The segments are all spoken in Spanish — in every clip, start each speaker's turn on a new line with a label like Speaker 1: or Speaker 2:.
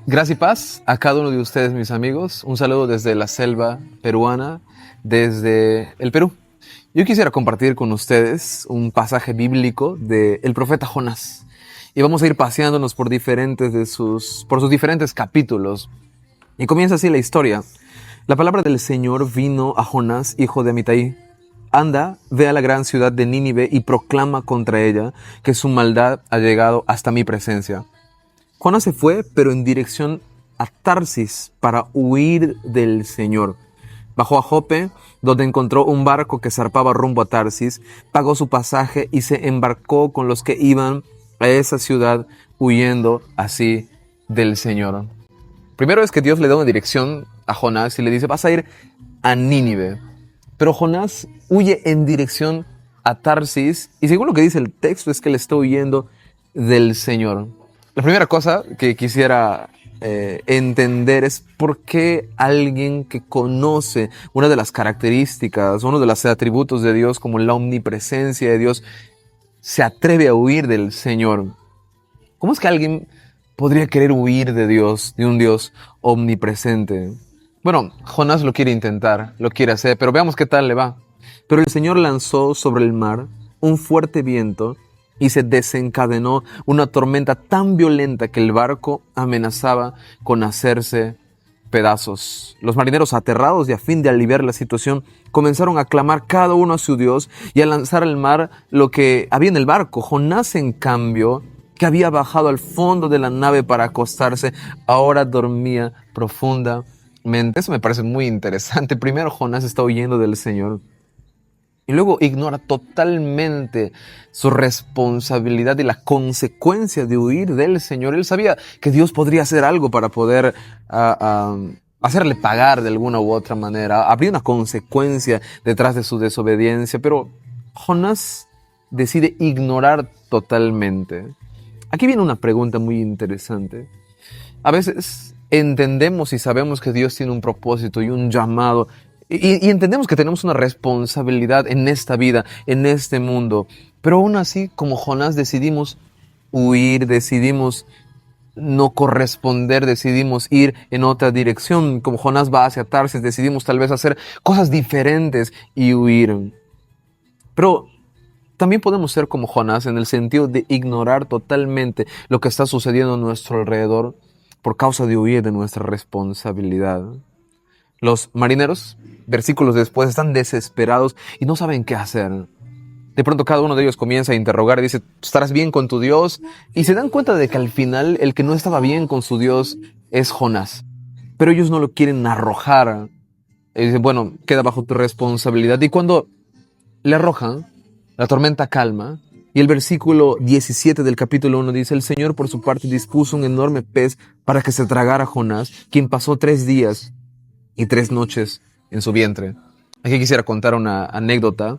Speaker 1: Gracias y paz a cada uno de ustedes, mis amigos. Un saludo desde la selva peruana, desde el Perú. Yo quisiera compartir con ustedes un pasaje bíblico del profeta Jonás. Y vamos a ir paseándonos por sus diferentes capítulos. Y comienza así la historia. La palabra del Señor vino a Jonás, hijo de Amitai. Anda, ve a la gran ciudad de Nínive y proclama contra ella que su maldad ha llegado hasta mi presencia. Jonás se fue, pero en dirección a Tarsis para huir del Señor. Bajó a Jope, donde encontró un barco que zarpaba rumbo a Tarsis, pagó su pasaje y se embarcó con los que iban a esa ciudad huyendo así del Señor. Primero es que Dios le da una dirección a Jonás y le dice, vas a ir a Nínive. Pero Jonás huye en dirección a Tarsis y según lo que dice el texto es que él está huyendo del Señor. La primera cosa que quisiera entender es por qué alguien que conoce una de las características, uno de los atributos de Dios como la omnipresencia de Dios, se atreve a huir del Señor. ¿Cómo es que alguien podría querer huir de Dios, de un Dios omnipresente? Bueno, Jonás lo quiere intentar, lo quiere hacer, pero veamos qué tal le va. Pero el Señor lanzó sobre el mar un fuerte viento y se desencadenó una tormenta tan violenta que el barco amenazaba con hacerse pedazos. Los marineros, aterrados y a fin de aliviar la situación, comenzaron a clamar cada uno a su Dios y a lanzar al mar lo que había en el barco. Jonás, en cambio, que había bajado al fondo de la nave para acostarse, ahora dormía profundamente. Eso me parece muy interesante. Primero, Jonás está huyendo del Señor. Y luego ignora totalmente su responsabilidad y la consecuencia de huir del Señor. Él sabía que Dios podría hacer algo para poder hacerle pagar de alguna u otra manera. Habría una consecuencia detrás de su desobediencia, pero Jonás decide ignorar totalmente. Aquí viene una pregunta muy interesante. A veces entendemos y sabemos que Dios tiene un propósito y un llamado, y entendemos que tenemos una responsabilidad en esta vida, en este mundo. Pero aún así, como Jonás, decidimos huir, decidimos no corresponder, decidimos ir en otra dirección. Como Jonás va hacia Tarsis, decidimos tal vez hacer cosas diferentes y huir. Pero también podemos ser como Jonás en el sentido de ignorar totalmente lo que está sucediendo a nuestro alrededor por causa de huir de nuestra responsabilidad. Los marineros, versículos después, están desesperados y no saben qué hacer. De pronto cada uno de ellos comienza a interrogar y dice, ¿estarás bien con tu Dios? Y se dan cuenta de que al final el que no estaba bien con su Dios es Jonás. Pero ellos no lo quieren arrojar. Y dicen, bueno, queda bajo tu responsabilidad. Y cuando le arrojan, la tormenta calma. Y el versículo 17 del capítulo 1 dice, el Señor por su parte dispuso un enorme pez para que se tragara a Jonás, quien pasó 3 días y 3 noches en su vientre. Aquí quisiera contar una anécdota.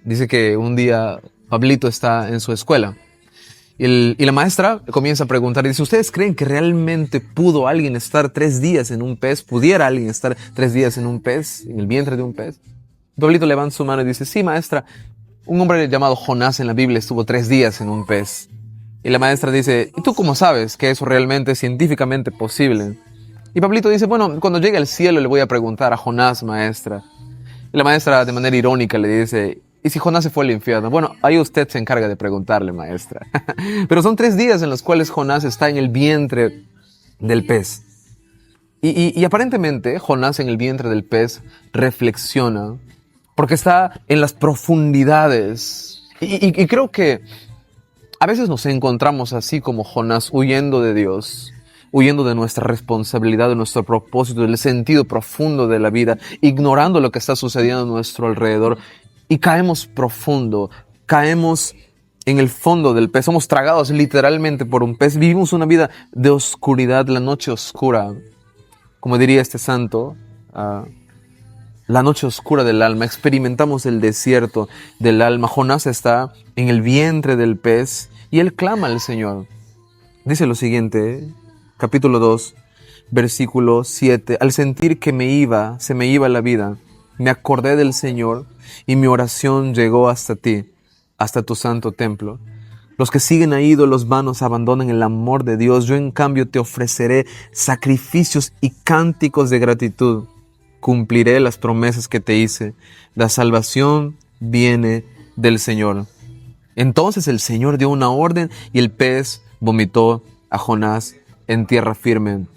Speaker 1: Dice que un día Pablito está en su escuela y la maestra comienza a preguntar, dice, ¿ustedes creen que realmente pudo alguien estar 3 días en un pez? ¿Pudiera alguien estar 3 días en un pez, en el vientre de un pez? Pablito levanta su mano y dice, sí, maestra, un hombre llamado Jonás en la Biblia estuvo 3 días en un pez. Y la maestra dice, ¿y tú cómo sabes que eso realmente es científicamente posible? Y Pablito dice, bueno, cuando llegue al cielo le voy a preguntar a Jonás, maestra. Y la maestra de manera irónica le dice, ¿y si Jonás se fue al infierno? Bueno, ahí usted se encarga de preguntarle, maestra. Pero son 3 días en los cuales Jonás está en el vientre del pez. Y aparentemente Jonás en el vientre del pez reflexiona, porque está en las profundidades. Y creo que a veces nos encontramos así como Jonás, huyendo de Dios, huyendo de nuestra responsabilidad, de nuestro propósito, del sentido profundo de la vida, ignorando lo que está sucediendo a nuestro alrededor, y caemos profundo, caemos en el fondo del pez, somos tragados literalmente por un pez, vivimos una vida de oscuridad, la noche oscura, como diría este santo, la noche oscura del alma, experimentamos el desierto del alma. Jonás está en el vientre del pez y él clama al Señor. Dice lo siguiente, capítulo 2, versículo 7. Al sentir que se me iba la vida, me acordé del Señor y mi oración llegó hasta ti, hasta tu santo templo. Los que siguen a ídolos vanos abandonan el amor de Dios. Yo en cambio te ofreceré sacrificios y cánticos de gratitud. Cumpliré las promesas que te hice. La salvación viene del Señor. Entonces el Señor dio una orden y el pez vomitó a Jonás en tierra firme.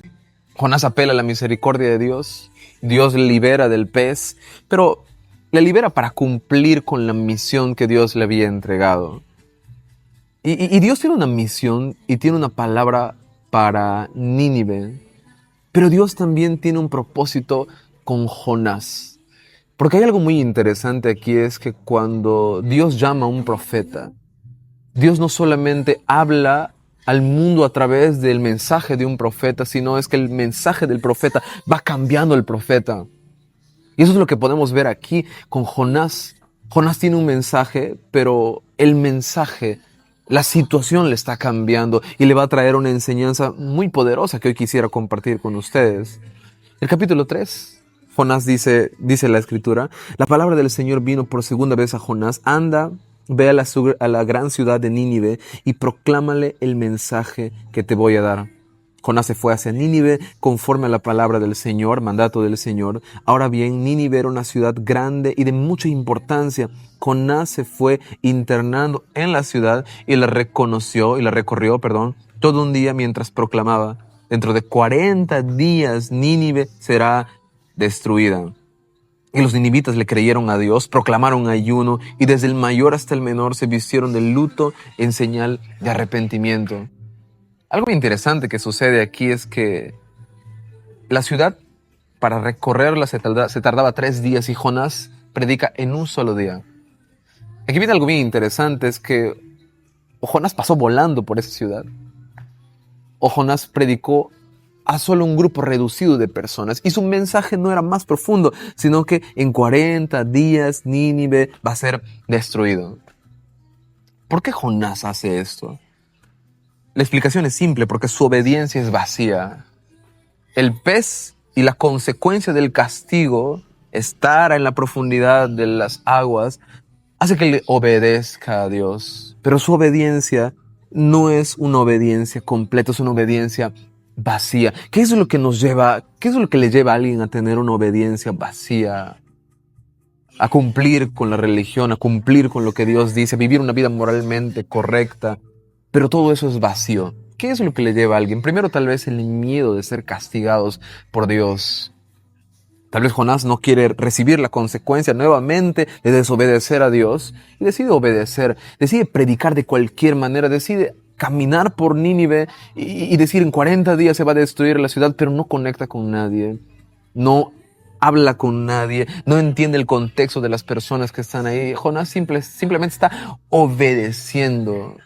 Speaker 1: Jonás apela a la misericordia de Dios. Dios le libera del pez, pero le libera para cumplir con la misión que Dios le había entregado. Y Dios tiene una misión y tiene una palabra para Nínive, pero Dios también tiene un propósito con Jonás. Porque hay algo muy interesante aquí, es que cuando Dios llama a un profeta, Dios no solamente habla al mundo a través del mensaje de un profeta, sino es que el mensaje del profeta va cambiando al profeta. Y eso es lo que podemos ver aquí con Jonás. Jonás tiene un mensaje, pero el mensaje, la situación le está cambiando y le va a traer una enseñanza muy poderosa que hoy quisiera compartir con ustedes. El capítulo 3, Jonás dice la Escritura: la palabra del Señor vino por segunda vez a Jonás. Anda, ve a la gran ciudad de Nínive y proclámale el mensaje que te voy a dar. Jonás se fue hacia Nínive conforme a la palabra del Señor, mandato del Señor. Ahora bien, Nínive era una ciudad grande y de mucha importancia. Jonás se fue internando en la ciudad y la recorrió, todo un día mientras proclamaba: dentro de 40 días Nínive será destruida. Y los ninivitas le creyeron a Dios, proclamaron ayuno y desde el mayor hasta el menor se vistieron de luto en señal de arrepentimiento. Algo interesante que sucede aquí es que la ciudad, para recorrerla se tardaba 3 días y Jonás predica en un solo día. Aquí viene algo bien interesante, es que o Jonás pasó volando por esa ciudad, o Jonás predicó a solo un grupo reducido de personas y su mensaje no era más profundo, sino que en 40 días Nínive va a ser destruido. ¿Por qué Jonás hace esto? La explicación es simple: porque su obediencia es vacía. El pez y la consecuencia del castigo, estar en la profundidad de las aguas, hace que le obedezca a Dios. Pero su obediencia no es una obediencia completa, es una obediencia vacía. ¿Qué es lo que le lleva a alguien a tener una obediencia vacía? A cumplir con la religión, a cumplir con lo que Dios dice, a vivir una vida moralmente correcta. Pero todo eso es vacío. ¿Qué es lo que le lleva a alguien? Primero, tal vez el miedo de ser castigados por Dios. Tal vez Jonás no quiere recibir la consecuencia nuevamente de desobedecer a Dios y decide obedecer, decide predicar de cualquier manera, decide caminar por Nínive y decir: en 40 días se va a destruir la ciudad, pero no conecta con nadie, no habla con nadie, no entiende el contexto de las personas que están ahí. Jonás simplemente está obedeciendo.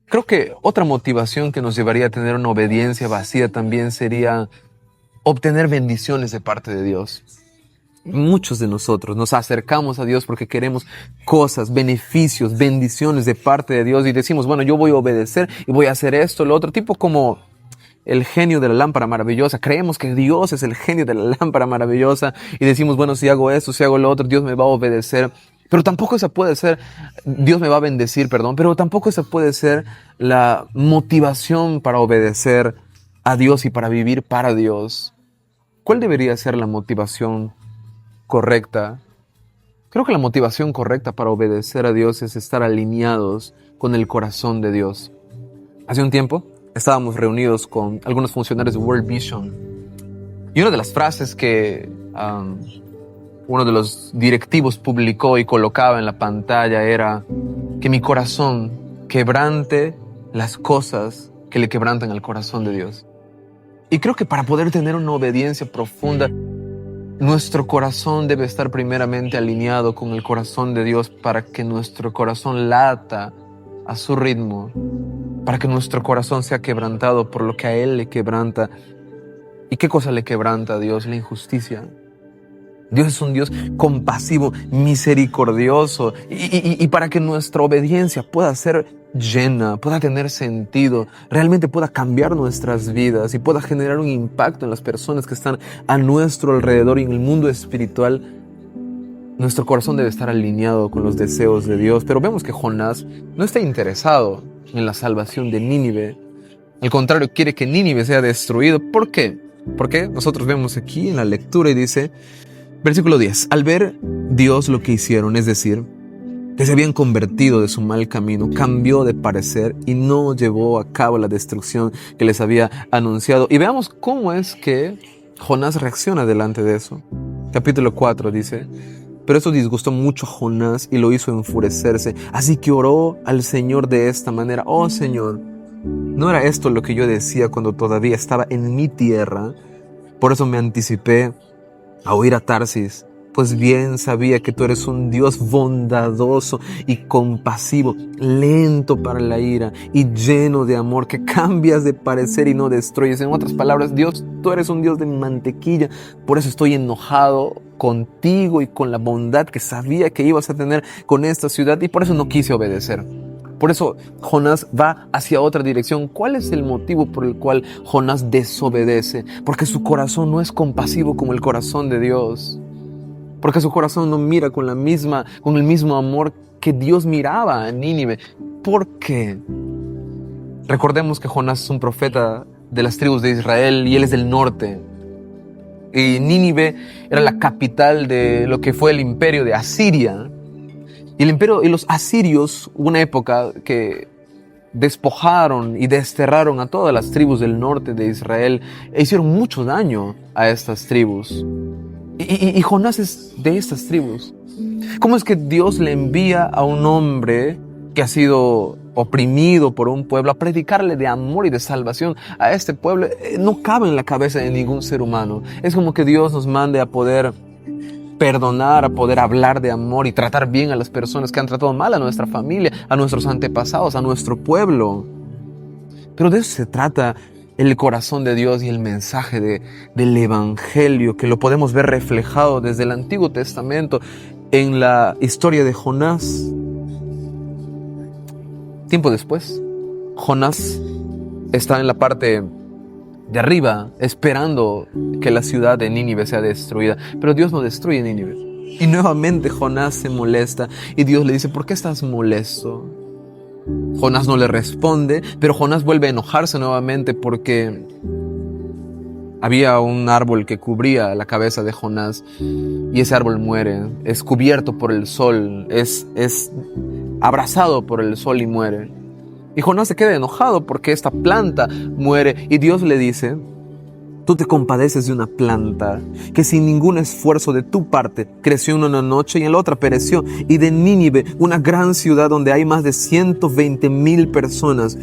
Speaker 1: Creo que otra motivación que nos llevaría a tener una obediencia vacía también sería obtener bendiciones de parte de Dios. Muchos de nosotros nos acercamos a Dios porque queremos cosas, beneficios, bendiciones de parte de Dios y decimos: bueno, yo voy a obedecer y voy a hacer esto, lo otro, tipo como el genio de la lámpara maravillosa. Creemos que Dios es el genio de la lámpara maravillosa y decimos: bueno, si hago esto, si hago lo otro, Dios me va a obedecer. Pero tampoco esa puede ser, Dios me va a bendecir, pero tampoco esa puede ser la motivación para obedecer a Dios y para vivir para Dios. ¿Cuál debería ser la motivación correcta? Creo que la motivación correcta para obedecer a Dios es estar alineados con el corazón de Dios. Hace un tiempo estábamos reunidos con algunos funcionarios de World Vision y una de las frases que uno de los directivos publicó y colocaba en la pantalla era: que mi corazón quebrante las cosas que le quebrantan al corazón de Dios. Y creo que para poder tener una obediencia profunda, nuestro corazón debe estar primeramente alineado con el corazón de Dios para que nuestro corazón lata a su ritmo, para que nuestro corazón sea quebrantado por lo que a Él le quebranta. ¿Y qué cosa le quebranta a Dios? La injusticia. Dios es un Dios compasivo, misericordioso, y para que nuestra obediencia pueda ser llena, pueda tener sentido, realmente pueda cambiar nuestras vidas y pueda generar un impacto en las personas que están a nuestro alrededor y en el mundo espiritual, Nuestro corazón debe estar alineado con los deseos de Dios, pero vemos que Jonás no está interesado en la salvación de Nínive. Al contrario, quiere que Nínive sea destruido. ¿Por qué? Porque nosotros vemos aquí en la lectura y dice, versículo 10, al ver Dios lo que hicieron, es decir, que se habían convertido de su mal camino, cambió de parecer y no llevó a cabo la destrucción que les había anunciado. Y veamos cómo es que Jonás reacciona delante de eso. Capítulo 4 dice, pero eso disgustó mucho a Jonás y lo hizo enfurecerse. Así que oró al Señor de esta manera, oh Señor, ¿no era esto lo que yo decía cuando todavía estaba en mi tierra? Por eso me anticipé a huir a Tarsis, pues bien sabía que tú eres un Dios bondadoso y compasivo, lento para la ira y lleno de amor, que cambias de parecer y no destruyes. En otras palabras, Dios, tú eres un Dios de mantequilla, por eso estoy enojado contigo y con la bondad que sabía que ibas a tener con esta ciudad, y por eso no quise obedecer. Por eso Jonás va hacia otra dirección. ¿Cuál es el motivo por el cual Jonás desobedece? Porque su corazón no es compasivo como el corazón de Dios. Porque su corazón no mira con el mismo amor que Dios miraba a Nínive. ¿Por qué? Recordemos que Jonás es un profeta de las tribus de Israel y él es del norte. Y Nínive era la capital de lo que fue el imperio de Asiria. Y los asirios, una época que despojaron y desterraron a todas las tribus del norte de Israel e hicieron mucho daño a estas tribus. Y Jonás es de estas tribus. ¿Cómo es que Dios le envía a un hombre que ha sido oprimido por un pueblo a predicarle de amor y de salvación a este pueblo? No cabe en la cabeza de ningún ser humano. Es como que Dios nos mande a poder perdonar, a poder hablar de amor y tratar bien a las personas que han tratado mal a nuestra familia, a nuestros antepasados, a nuestro pueblo. Pero de eso se trata el corazón de Dios y el mensaje del Evangelio, que lo podemos ver reflejado desde el Antiguo Testamento en la historia de Jonás. Tiempo después, Jonás está en la parte de arriba, esperando que la ciudad de Nínive sea destruida. Pero Dios no destruye Nínive. Y nuevamente Jonás se molesta y Dios le dice, ¿por qué estás molesto? Jonás no le responde, pero Jonás vuelve a enojarse nuevamente porque había un árbol que cubría la cabeza de Jonás y ese árbol muere, es cubierto por el sol, es abrazado por el sol y muere. Y Jonás se queda enojado porque esta planta muere y Dios le dice, tú te compadeces de una planta que sin ningún esfuerzo de tu parte creció en una noche y en la otra pereció, y de Nínive, una gran ciudad donde hay más de 120,000 personas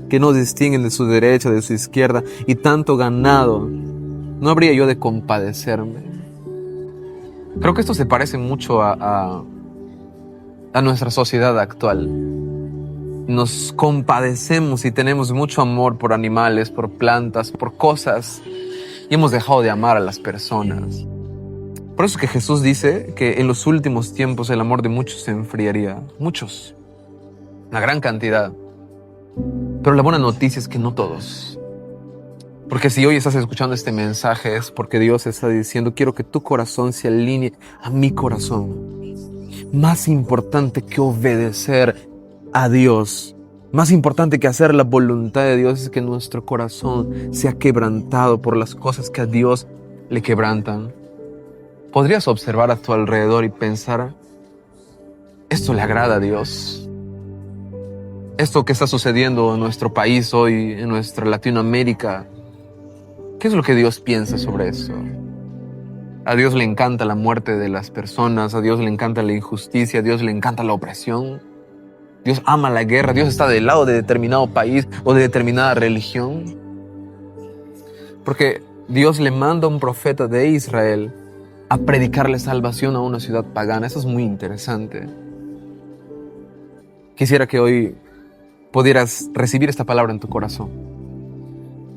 Speaker 1: que no distinguen de su derecha, de su izquierda, y tanto ganado, ¿no habría yo de compadecerme? Creo que esto se parece mucho a nuestra sociedad actual. Nos compadecemos y tenemos mucho amor por animales, por plantas, por cosas, y hemos dejado de amar a las personas. Por eso que Jesús dice que en los últimos tiempos el amor de muchos se enfriaría. Muchos. Una gran cantidad. Pero la buena noticia es que no todos. Porque si hoy estás escuchando este mensaje es porque Dios está diciendo, quiero que tu corazón se alinee a mi corazón. Más importante que obedecer a Dios, más importante que hacer la voluntad de Dios, es que nuestro corazón sea quebrantado por las cosas que a Dios le quebrantan. Podrías observar a tu alrededor y pensar, ¿esto le agrada a Dios? Esto que está sucediendo en nuestro país hoy, en nuestra Latinoamérica, ¿qué es lo que Dios piensa sobre eso? A Dios le encanta la muerte de las personas, a Dios le encanta la injusticia, a Dios le encanta la opresión. Dios ama la guerra, Dios está del lado de determinado país o de determinada religión. Porque Dios le manda a un profeta de Israel a predicarle salvación a una ciudad pagana. Eso es muy interesante. Quisiera que hoy pudieras recibir esta palabra en tu corazón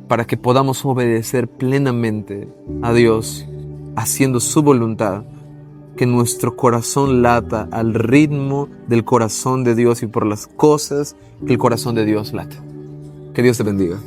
Speaker 1: para que podamos obedecer plenamente a Dios, haciendo su voluntad. Que nuestro corazón lata al ritmo del corazón de Dios y por las cosas que el corazón de Dios late. Que Dios te bendiga.